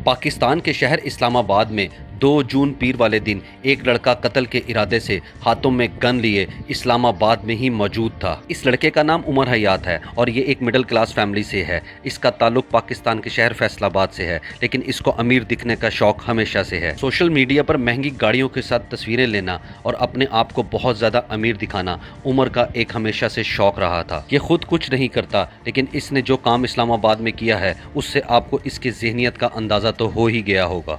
پاکستان کے شہر اسلام آباد میں 2 جون پیر والے دن ایک لڑکا قتل کے ارادے سے ہاتھوں میں گن لیے اسلام آباد میں ہی موجود تھا۔ اس لڑکے کا نام عمر حیات ہے اور یہ ایک مڈل کلاس فیملی سے ہے۔ اس کا تعلق پاکستان کے شہر فیصل آباد سے ہے، لیکن اس کو امیر دکھنے کا شوق ہمیشہ سے ہے۔ سوشل میڈیا پر مہنگی گاڑیوں کے ساتھ تصویریں لینا اور اپنے آپ کو بہت زیادہ امیر دکھانا عمر کا ایک ہمیشہ سے شوق رہا تھا۔ یہ خود کچھ نہیں کرتا، لیکن اس نے جو کام اسلام آباد میں کیا ہے اس سے آپ کو اس کی ذہنیت کا اندازہ تو ہو ہی گیا ہوگا۔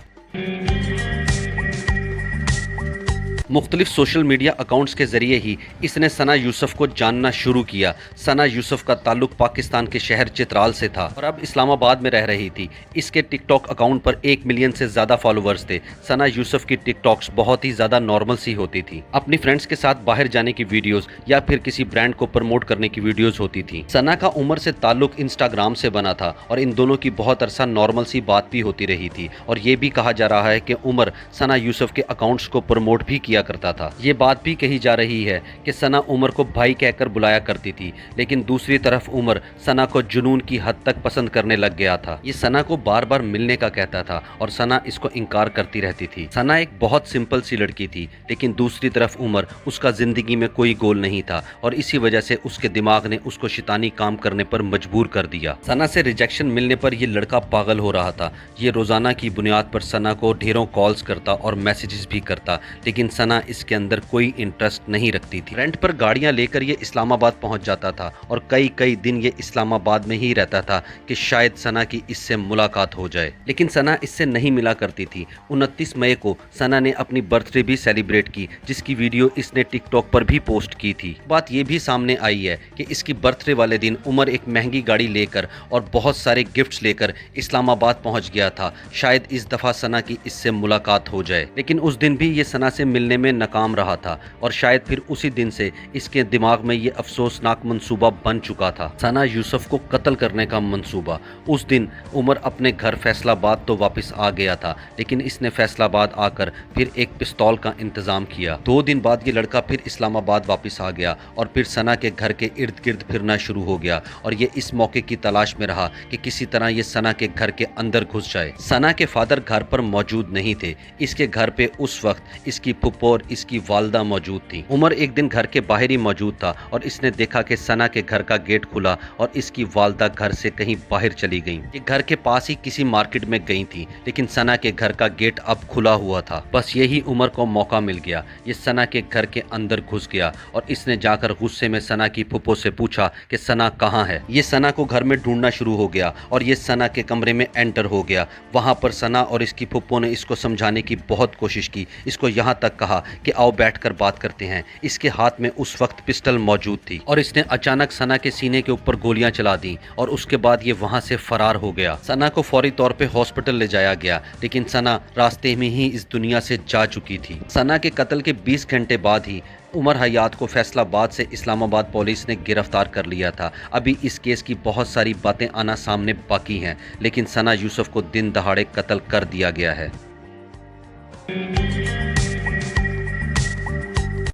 مختلف سوشل میڈیا اکاؤنٹس کے ذریعے ہی اس نے ثنا یوسف کو جاننا شروع کیا۔ ثنا یوسف کا تعلق پاکستان کے شہر چترال سے تھا اور اب اسلام آباد میں رہ رہی تھی۔ اس کے ٹک ٹاک اکاؤنٹ پر 1 ملین سے زیادہ فالوورز تھے۔ ثنا یوسف کی ٹک ٹاکس بہت ہی زیادہ نارمل سی ہوتی تھی۔ اپنی فرینڈز کے ساتھ باہر جانے کی ویڈیوز یا پھر کسی برانڈ کو پروموٹ کرنے کی ویڈیوز ہوتی تھی۔ ثنا کا عمر سے تعلق انسٹاگرام سے بنا تھا اور ان دونوں کی بہت عرصہ نارمل سی بات بھی ہوتی رہی تھی، اور یہ بھی کہا جا رہا ہے کہ عمر ثنا یوسف کے اکاؤنٹس کو پروموٹ بھی کیا کرتا تھا۔ یہ بات بھی کہی جا رہی ہے کہ ثنا عمر کو بھائی کہہ کر بلایا کرتی تھی، لیکن دوسری طرف عمر ثنا کو جنون کی حد تک پسند کرنے لگ گیا تھا۔ یہ ثنا کو بار بار ملنے کا کہتا تھا اور ثنا اس کو انکار کرتی رہتی تھی۔ ثنا ایک بہت سمپل سی لڑکی تھی، لیکن دوسری طرف عمر اس کا زندگی میں کوئی گول نہیں تھا اور اسی وجہ سے اس کے دماغ نے اس کو شیطانی کام کرنے پر مجبور کر دیا۔ ثنا سے ریجیکشن ملنے پر یہ لڑکا پاگل ہو رہا تھا۔ یہ روزانہ کی بنیاد پر ثنا کو ڈھیروں کالز کرتا اور میسیجز بھی کرتا، لیکن ثنا اس کے اندر کوئی انٹرسٹ نہیں رکھتی تھی۔ رینٹ پر گاڑیاں لے کر یہ اسلام آباد پہنچ جاتا تھا اور کئی دن یہ اسلام آباد میں ہی رہتا تھا کہ شاید ثنا کی اس سے ملاقات ہو جائے، لیکن ثنا اس سے نہیں ملا کرتی تھی۔ 29 مئی کو ثنا نے اپنی برتھ ڈے بھی سیلیبریٹ کی، جس کی ویڈیو اس نے ٹک ٹاک پر بھی پوسٹ کی تھی۔ بات یہ بھی سامنے آئی ہے کہ اس کی برتھ ڈے والے دن عمر ایک مہنگی گاڑی لے کر اور بہت سارے گفٹس لے کر اسلام آباد پہنچ گیا تھا، شاید اس دفعہ ثنا کی اس سے ملاقات ہو جائے، لیکن اس دن بھی یہ ثنا سے ملنے میں ناکام رہا تھا اور شاید پھر اسی دن سے اس کے دماغ میں یہ افسوسناک منصوبہ بن چکا تھا، ثنا یوسف کو قتل کرنے کا منصوبہ۔ اس دن عمر اپنے گھر فیصل آباد تو واپس آ گیا تھا، لیکن اس نے فیصل آباد آ کر پھر ایک پستول کا انتظام کیا۔ 2 دن بعد یہ لڑکا پھر اسلام آباد واپس آ گیا اور پھر ثنا کے گھر کے ارد گرد پھرنا شروع ہو گیا اور یہ اس موقع کی تلاش میں رہا کہ کسی طرح یہ ثنا کے گھر کے اندر گھس جائے۔ ثنا کے فادر گھر پر موجود نہیں تھے۔ اس کے گھر پہ اس وقت اس کی پھپھو اور اس کی والدہ موجود تھی۔ عمر ایک دن گھر کے باہر ہی موجود تھا اور اس نے دیکھا کہ ثنا کے گھر کا گیٹ کھلا اور اس کی والدہ گھر سے کہیں باہر چلی گئیں۔ یہ گھر کے پاس ہی کسی مارکیٹ میں گئی تھی، لیکن ثنا کے گھر کا گیٹ اب کھلا ہوا تھا۔ بس یہی عمر کو موقع مل گیا۔ یہ ثنا کے گھر کے اندر گھس گیا اور اس نے جا کر غصے میں ثنا کی پھپھو سے پوچھا کہ ثنا کہاں ہے۔ یہ ثنا کو گھر میں ڈھونڈنا شروع ہو گیا اور یہ ثنا کے کمرے میں انٹر ہو گیا۔ وہاں پر ثنا اور اس کی پھپھو نے اس کو سمجھانے کی بہت کوشش کی، اس کو یہاں تک کہا کہ آؤ بیٹھ کر بات کرتے ہیں۔ اس کے ہاتھ میں اس وقت پسٹل موجود تھی اور اس نے اچانک ثنا کے سینے کے اوپر گولیاں چلا دیں اور اس کے بعد یہ وہاں سے فرار ہو گیا۔ ثنا کو فوری طور پہ ہاسپٹل لے جایا گیا، لیکن ثنا راستے میں ہی اس دنیا سے جا چکی تھی۔ ثنا کے قتل کے 20 گھنٹے بعد ہی عمر حیات کو فیصل آباد سے اسلام آباد پولیس نے گرفتار کر لیا تھا۔ ابھی اس کیس کی بہت ساری باتیں آنا سامنے باقی ہیں، لیکن ثنا یوسف کو دن دہاڑے قتل کر دیا گیا ہے۔